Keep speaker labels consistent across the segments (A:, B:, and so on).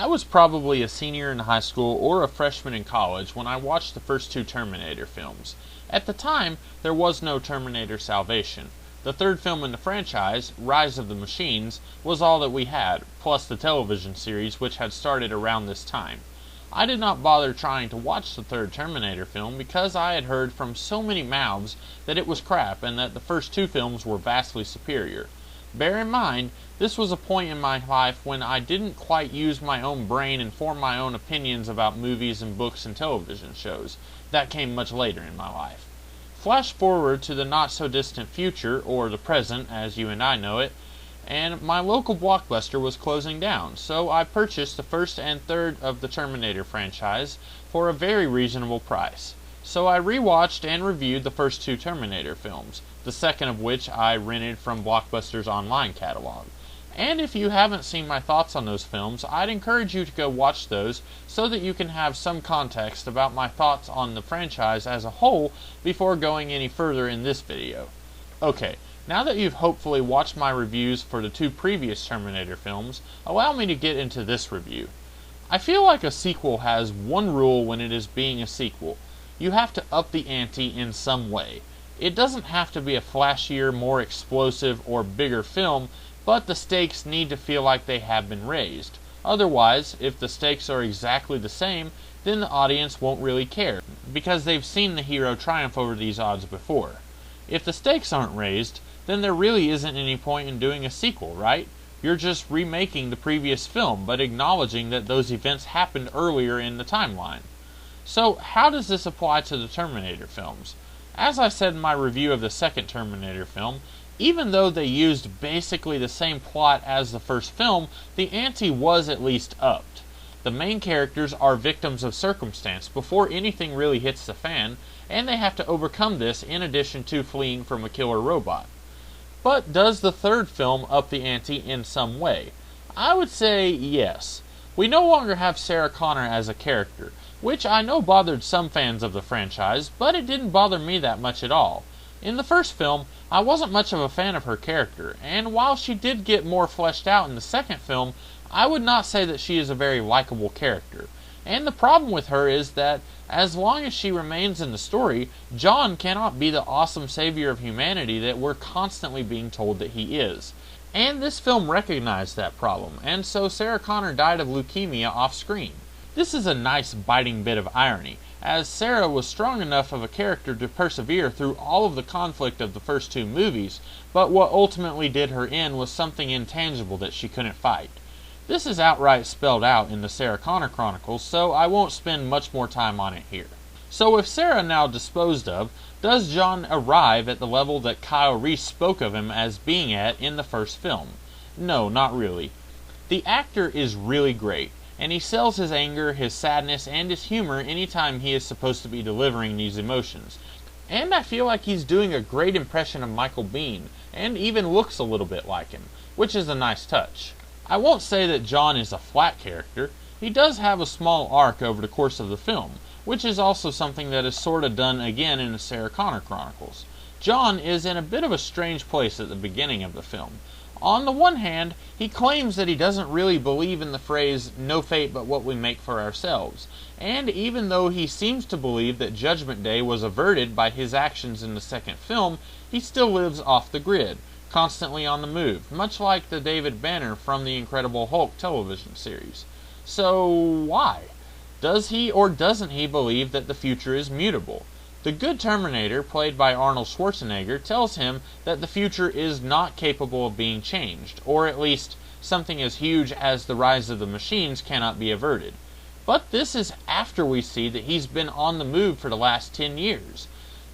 A: I was probably a senior in high school or a freshman in college when I watched the first two Terminator films. At the time, there was no Terminator Salvation. The third film in the franchise, Rise of the Machines, was all that we had, plus the television series which had started around this time. I did not bother trying to watch the third Terminator film because I had heard from so many mouths that it was crap and that the first two films were vastly superior. Bear in mind, this was a point in my life when I didn't quite use my own brain and form my own opinions about movies and books and television shows. That came much later in my life. Flash forward to the not-so-distant future, or the present as you and I know it, and my local Blockbuster was closing down, so I purchased the first and third of the Terminator franchise for a very reasonable price. So I rewatched and reviewed the first two Terminator films, the second of which I rented from Blockbuster's online catalog. And if you haven't seen my thoughts on those films, I'd encourage you to go watch those so that you can have some context about my thoughts on the franchise as a whole before going any further in this video. Okay, now that you've hopefully watched my reviews for the two previous Terminator films, allow me to get into this review. I feel like a sequel has one rule when it is being a sequel. You have to up the ante in some way. It doesn't have to be a flashier, more explosive, or bigger film, but the stakes need to feel like they have been raised. Otherwise, if the stakes are exactly the same, then the audience won't really care, because they've seen the hero triumph over these odds before. If the stakes aren't raised, then there really isn't any point in doing a sequel, right? You're just remaking the previous film, but acknowledging that those events happened earlier in the timeline. So, how does this apply to the Terminator films? As I said in my review of the second Terminator film, even though they used basically the same plot as the first film, the ante was at least upped. The main characters are victims of circumstance before anything really hits the fan, and they have to overcome this in addition to fleeing from a killer robot. But does the third film up the ante in some way? I would say yes. We no longer have Sarah Connor as a character, which I know bothered some fans of the franchise, but it didn't bother me that much at all. In the first film, I wasn't much of a fan of her character, and while she did get more fleshed out in the second film, I would not say that she is a very likable character. And the problem with her is that, as long as she remains in the story, John cannot be the awesome savior of humanity that we're constantly being told that he is. And this film recognized that problem, and so Sarah Connor died of leukemia off-screen. This is a nice biting bit of irony, as Sarah was strong enough of a character to persevere through all of the conflict of the first two movies, but what ultimately did her in was something intangible that she couldn't fight. This is outright spelled out in the Sarah Connor Chronicles, so I won't spend much more time on it here. So if Sarah now disposed of, does John arrive at the level that Kyle Reese spoke of him as being at in the first film? No, not really. The actor is really great, and he sells his anger, his sadness, and his humor anytime he is supposed to be delivering these emotions. And I feel like he's doing a great impression of Michael Biehn, and even looks a little bit like him, which is a nice touch. I won't say that John is a flat character. He does have a small arc over the course of the film, which is also something that is sort of done again in the Sarah Connor Chronicles. John is in a bit of a strange place at the beginning of the film. On the one hand, he claims that he doesn't really believe in the phrase, "no fate but what we make for ourselves," and even though he seems to believe that Judgment Day was averted by his actions in the second film, he still lives off the grid, constantly on the move, much like the David Banner from the Incredible Hulk television series. So, why? Does he or doesn't he believe that the future is mutable? The good Terminator, played by Arnold Schwarzenegger, tells him that the future is not capable of being changed, or at least something as huge as the rise of the machines cannot be averted. But this is after we see that he's been on the move for the last 10 years.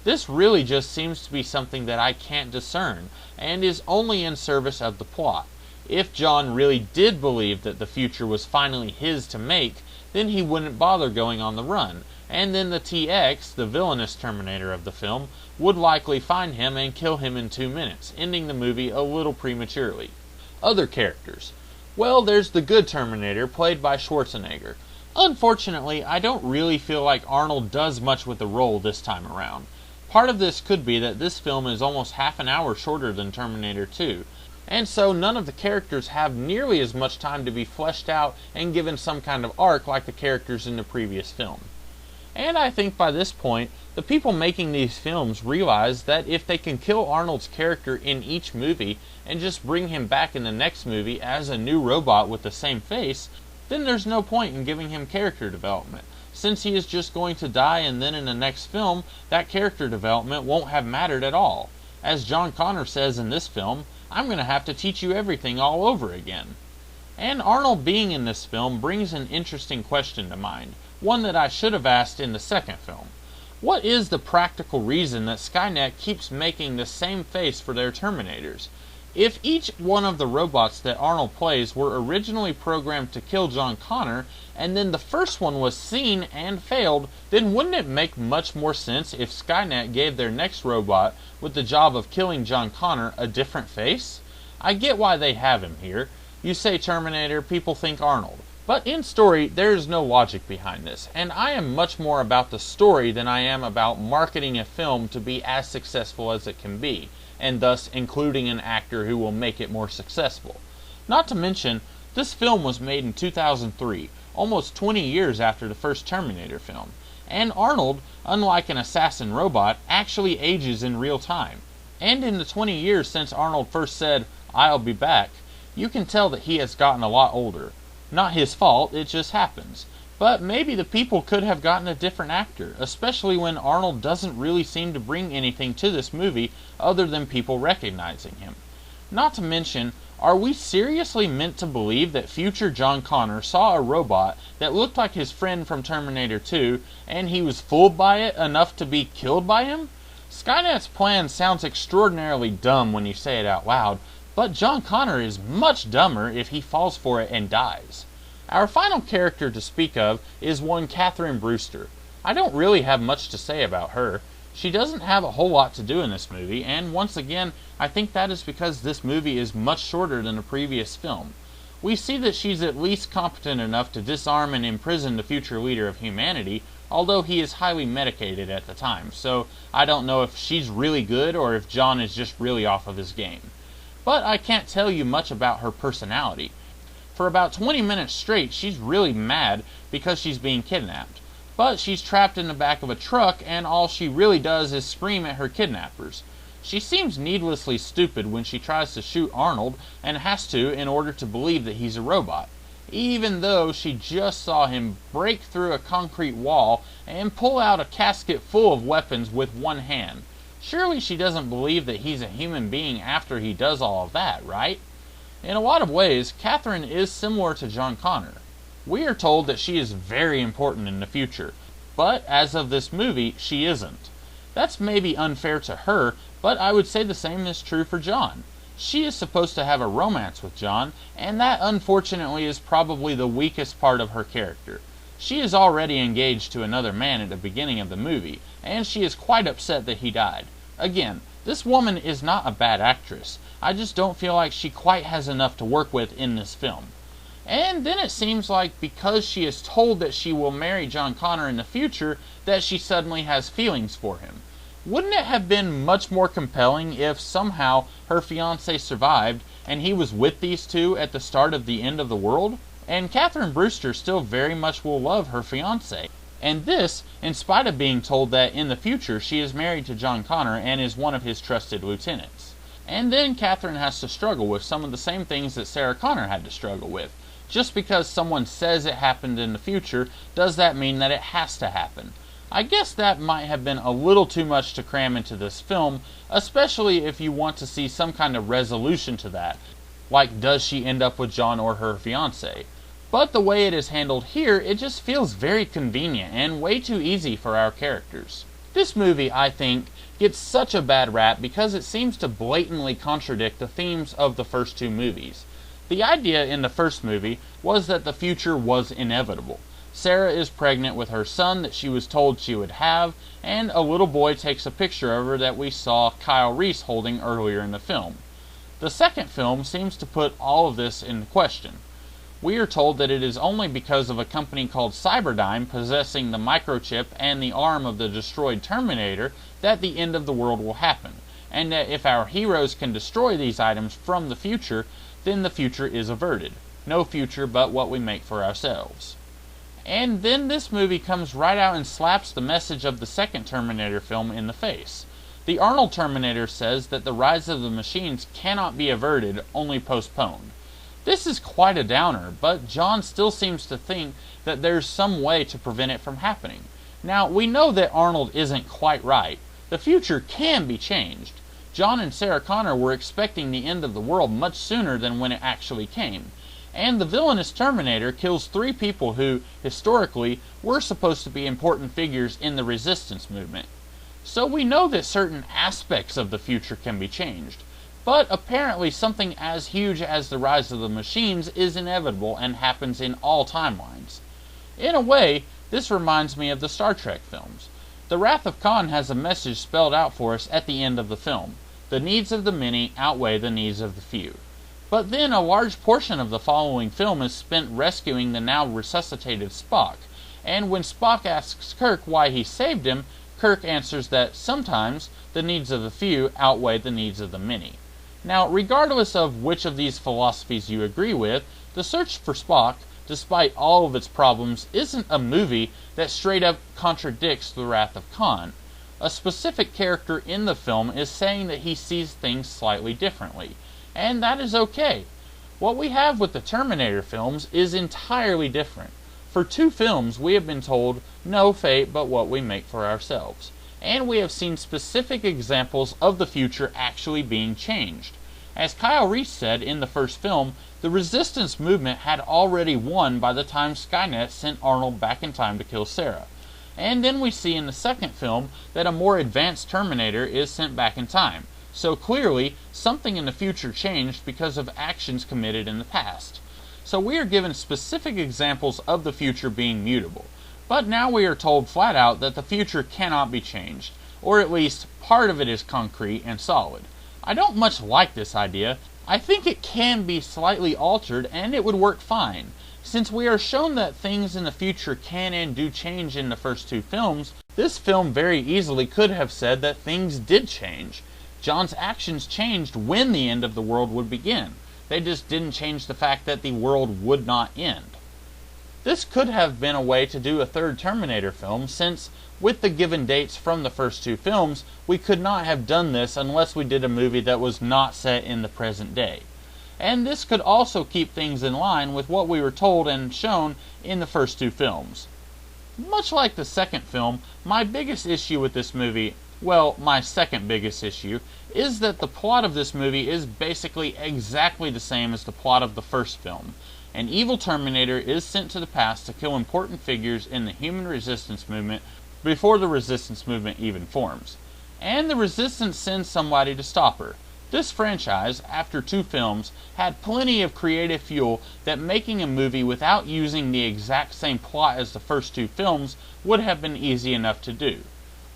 A: This really just seems to be something that I can't discern, and is only in service of the plot. If John really did believe that the future was finally his to make, then he wouldn't bother going on the run, and then the TX, the villainous Terminator of the film, would likely find him and kill him in 2 minutes, ending the movie a little prematurely. Other characters. Well, there's the good Terminator, played by Schwarzenegger. Unfortunately, I don't really feel like Arnold does much with the role this time around. Part of this could be that this film is almost half an hour shorter than Terminator 2, And so none of the characters have nearly as much time to be fleshed out and given some kind of arc like the characters in the previous film. And I think by this point, the people making these films realize that if they can kill Arnold's character in each movie and just bring him back in the next movie as a new robot with the same face, then there's no point in giving him character development, since he is just going to die, and then in the next film, that character development won't have mattered at all. As John Connor says in this film, "I'm going to have to teach you everything all over again." And Arnold being in this film brings an interesting question to mind, one that I should have asked in the second film. What is the practical reason that Skynet keeps making the same face for their Terminators? If each one of the robots that Arnold plays were originally programmed to kill John Connor, and then the first one was seen and failed, then wouldn't it make much more sense if Skynet gave their next robot with the job of killing John Connor a different face? I get why they have him here. You say Terminator, people think Arnold. But in story, there is no logic behind this, and I am much more about the story than I am about marketing a film to be as successful as it can be, and thus including an actor who will make it more successful. Not to mention, this film was made in 2003, almost 20 years after the first Terminator film, and Arnold, unlike an assassin robot, actually ages in real time. And in the 20 years since Arnold first said, "I'll be back," you can tell that he has gotten a lot older. Not his fault, it just happens. But maybe the people could have gotten a different actor, especially when Arnold doesn't really seem to bring anything to this movie other than people recognizing him. Not to mention, are we seriously meant to believe that future John Connor saw a robot that looked like his friend from Terminator 2 and he was fooled by it enough to be killed by him? Skynet's plan sounds extraordinarily dumb when you say it out loud, but John Connor is much dumber if he falls for it and dies. Our final character to speak of is one Catherine Brewster. I don't really have much to say about her. She doesn't have a whole lot to do in this movie, and once again, I think that is because this movie is much shorter than the previous film. We see that she's at least competent enough to disarm and imprison the future leader of humanity, although he is highly medicated at the time, so I don't know if she's really good or if John is just really off of his game. But I can't tell you much about her personality. For about 20 minutes straight, she's really mad because she's being kidnapped. But she's trapped in the back of a truck, and all she really does is scream at her kidnappers. She seems needlessly stupid when she tries to shoot Arnold, and has to in order to believe that he's a robot, even though she just saw him break through a concrete wall and pull out a casket full of weapons with one hand. Surely she doesn't believe that he's a human being after he does all of that, right? In a lot of ways, Catherine is similar to John Connor. We are told that she is very important in the future, but as of this movie, she isn't. That's maybe unfair to her, but I would say the same is true for John. She is supposed to have a romance with John, and that unfortunately is probably the weakest part of her character. She is already engaged to another man at the beginning of the movie, and she is quite upset that he died. Again, this woman is not a bad actress. I just don't feel like she quite has enough to work with in this film. And then it seems like because she is told that she will marry John Connor in the future, that she suddenly has feelings for him. Wouldn't it have been much more compelling if somehow her fiancé survived and he was with these two at the start of the end of the world? And Catherine Brewster still very much will love her fiancé. And this, in spite of being told that in the future she is married to John Connor and is one of his trusted lieutenants. And then Catherine has to struggle with some of the same things that Sarah Connor had to struggle with. Just because someone says it happened in the future, does that mean that it has to happen? I guess that might have been a little too much to cram into this film, especially if you want to see some kind of resolution to that. Like, does she end up with John or her fiancé? But the way it is handled here, it just feels very convenient and way too easy for our characters. This movie, I think, gets such a bad rap because it seems to blatantly contradict the themes of the first two movies. The idea in the first movie was that the future was inevitable. Sarah is pregnant with her son that she was told she would have, and a little boy takes a picture of her that we saw Kyle Reese holding earlier in the film. The second film seems to put all of this into question. We are told that it is only because of a company called Cyberdyne possessing the microchip and the arm of the destroyed Terminator that the end of the world will happen, and that if our heroes can destroy these items from the future, then the future is averted. No future but what we make for ourselves. And then this movie comes right out and slaps the message of the second Terminator film in the face. The Arnold Terminator says that the rise of the machines cannot be averted, only postponed. This is quite a downer, but John still seems to think that there's some way to prevent it from happening. Now, we know that Arnold isn't quite right. The future can be changed. John and Sarah Connor were expecting the end of the world much sooner than when it actually came. And the villainous Terminator kills 3 people who, historically, were supposed to be important figures in the resistance movement. So we know that certain aspects of the future can be changed. But apparently something as huge as the rise of the machines is inevitable and happens in all timelines. In a way, this reminds me of the Star Trek films. The Wrath of Khan has a message spelled out for us at the end of the film. The needs of the many outweigh the needs of the few. But then a large portion of the following film is spent rescuing the now resuscitated Spock, and when Spock asks Kirk why he saved him, Kirk answers that sometimes the needs of the few outweigh the needs of the many. Now, regardless of which of these philosophies you agree with, The Search for Spock, despite all of its problems, isn't a movie that straight up contradicts The Wrath of Khan. A specific character in the film is saying that he sees things slightly differently, and that is okay. What we have with the Terminator films is entirely different. For 2 films, we have been told, no fate but what we make for ourselves. And we have seen specific examples of the future actually being changed. As Kyle Reese said in the first film, the resistance movement had already won by the time Skynet sent Arnold back in time to kill Sarah. And then we see in the second film that a more advanced Terminator is sent back in time. So clearly, something in the future changed because of actions committed in the past. So we are given specific examples of the future being mutable. But now we are told flat out that the future cannot be changed, or at least part of it is concrete and solid. I don't much like this idea. I think it can be slightly altered and it would work fine. Since we are shown that things in the future can and do change in the first 2 films, this film very easily could have said that things did change. John's actions changed when the end of the world would begin. They just didn't change the fact that the world would not end. This could have been a way to do a third Terminator film, since, with the given dates from the first 2 films, we could not have done this unless we did a movie that was not set in the present day. And this could also keep things in line with what we were told and shown in the first 2 films. Much like the second film, my biggest issue with this movie, well, my second biggest issue, is that the plot of this movie is basically exactly the same as the plot of the first film. An evil Terminator is sent to the past to kill important figures in the human resistance movement before the resistance movement even forms. And the resistance sends somebody to stop her. This franchise, after 2 films, had plenty of creative fuel that making a movie without using the exact same plot as the first 2 films would have been easy enough to do.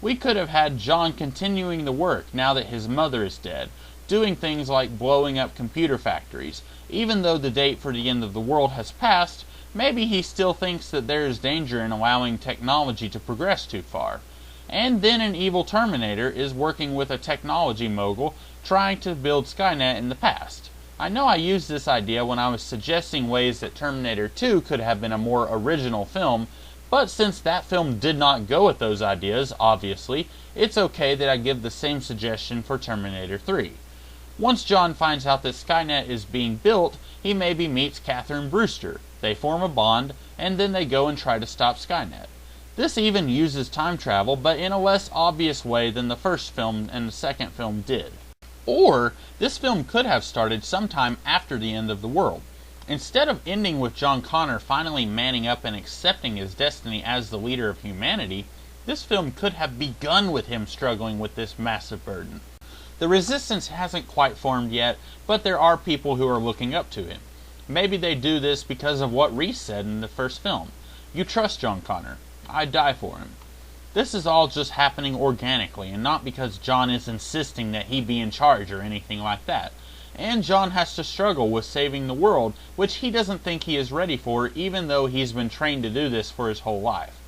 A: We could have had John continuing the work now that his mother is dead, doing things like blowing up computer factories. Even though the date for the end of the world has passed, maybe he still thinks that there is danger in allowing technology to progress too far. And then an evil Terminator is working with a technology mogul trying to build Skynet in the past. I know I used this idea when I was suggesting ways that Terminator 2 could have been a more original film, but since that film did not go with those ideas, obviously, it's okay that I give the same suggestion for Terminator 3. Once John finds out that Skynet is being built, he maybe meets Catherine Brewster. They form a bond, and then they go and try to stop Skynet. This even uses time travel, but in a less obvious way than the first film and the second film did. Or, this film could have started sometime after the end of the world. Instead of ending with John Connor finally manning up and accepting his destiny as the leader of humanity, this film could have begun with him struggling with this massive burden. The resistance hasn't quite formed yet, but there are people who are looking up to him. Maybe they do this because of what Reese said in the first film. You trust John Connor. I'd die for him. This is all just happening organically, and not because John is insisting that he be in charge or anything like that. And John has to struggle with saving the world, which he doesn't think he is ready for, even though he's been trained to do this for his whole life.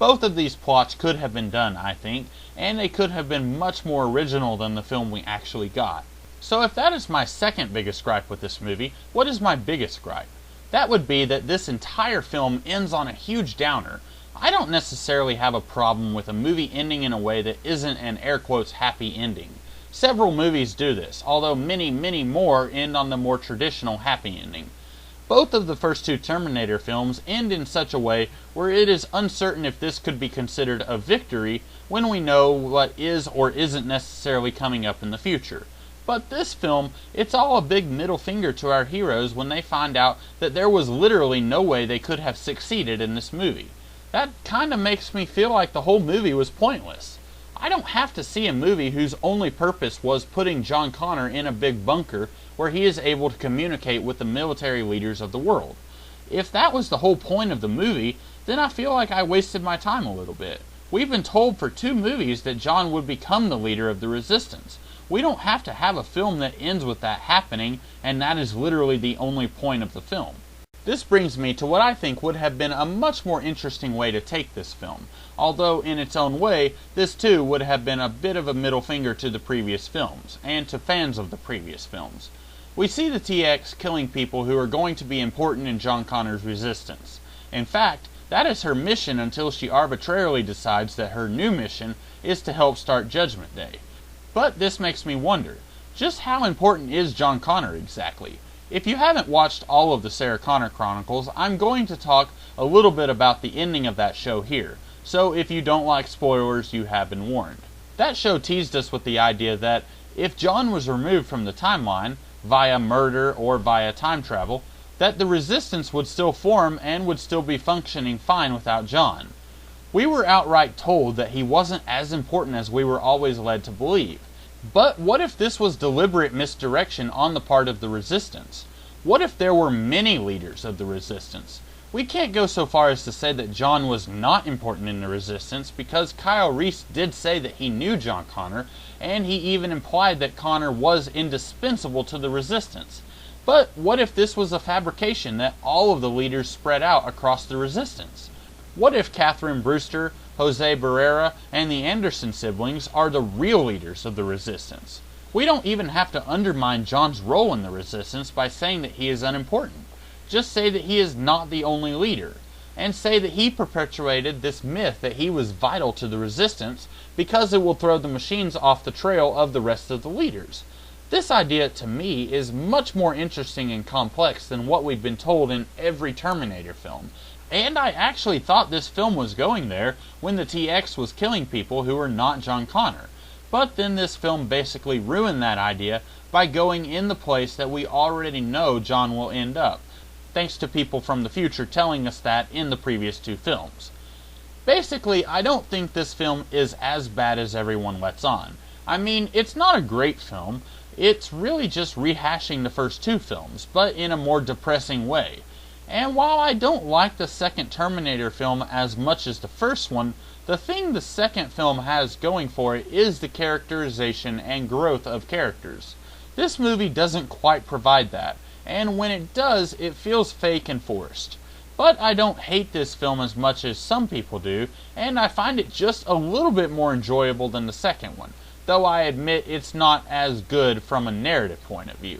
A: Both of these plots could have been done, I think, and they could have been much more original than the film we actually got. So if that is my second biggest gripe with this movie, what is my biggest gripe? That would be that this entire film ends on a huge downer. I don't necessarily have a problem with a movie ending in a way that isn't an air quotes happy ending. Several movies do this, although many, many more end on the more traditional happy ending. Both of the first two Terminator films end in such a way where it is uncertain if this could be considered a victory when we know what is or isn't necessarily coming up in the future. But this film, it's all a big middle finger to our heroes when they find out that there was literally no way they could have succeeded in this movie. That kind of makes me feel like the whole movie was pointless. I don't have to see a movie whose only purpose was putting John Connor in a big bunker where he is able to communicate with the military leaders of the world. If that was the whole point of the movie, then I feel like I wasted my time a little bit. We've been told for 2 movies that John would become the leader of the Resistance. We don't have to have a film that ends with that happening, and that is literally the only point of the film. This brings me to what I think would have been a much more interesting way to take this film, although in its own way, this too would have been a bit of a middle finger to the previous films, and to fans of the previous films. We see the TX killing people who are going to be important in John Connor's resistance. In fact, that is her mission until she arbitrarily decides that her new mission is to help start Judgment Day. But this makes me wonder, just how important is John Connor exactly? If you haven't watched all of the Sarah Connor Chronicles, I'm going to talk a little bit about the ending of that show here, so if you don't like spoilers, you have been warned. That show teased us with the idea that if John was removed from the timeline, via murder or via time travel, that the Resistance would still form and would still be functioning fine without John. We were outright told that he wasn't as important as we were always led to believe. But what if this was deliberate misdirection on the part of the Resistance? What if there were many leaders of the Resistance? We can't go so far as to say that John was not important in the Resistance, because Kyle Reese did say that he knew John Connor, and he even implied that Connor was indispensable to the Resistance. But what if this was a fabrication that all of the leaders spread out across the Resistance? What if Catherine Brewster, Jose Barrera, and the Anderson siblings are the real leaders of the Resistance? We don't even have to undermine John's role in the Resistance by saying that he is unimportant. Just say that he is not the only leader, and say that he perpetuated this myth that he was vital to the Resistance because it will throw the machines off the trail of the rest of the leaders. This idea, to me, is much more interesting and complex than what we've been told in every Terminator film. And I actually thought this film was going there when the TX was killing people who were not John Connor. But then this film basically ruined that idea by going in the place that we already know John will end up, thanks to people from the future telling us that in the previous 2 films. Basically, I don't think this film is as bad as everyone lets on. I mean, it's not a great film. It's really just rehashing the first 2 films, but in a more depressing way. And while I don't like the second Terminator film as much as the first one, the thing the second film has going for it is the characterization and growth of characters. This movie doesn't quite provide that, and when it does, it feels fake and forced. But I don't hate this film as much as some people do, and I find it just a little bit more enjoyable than the second one, though I admit it's not as good from a narrative point of view.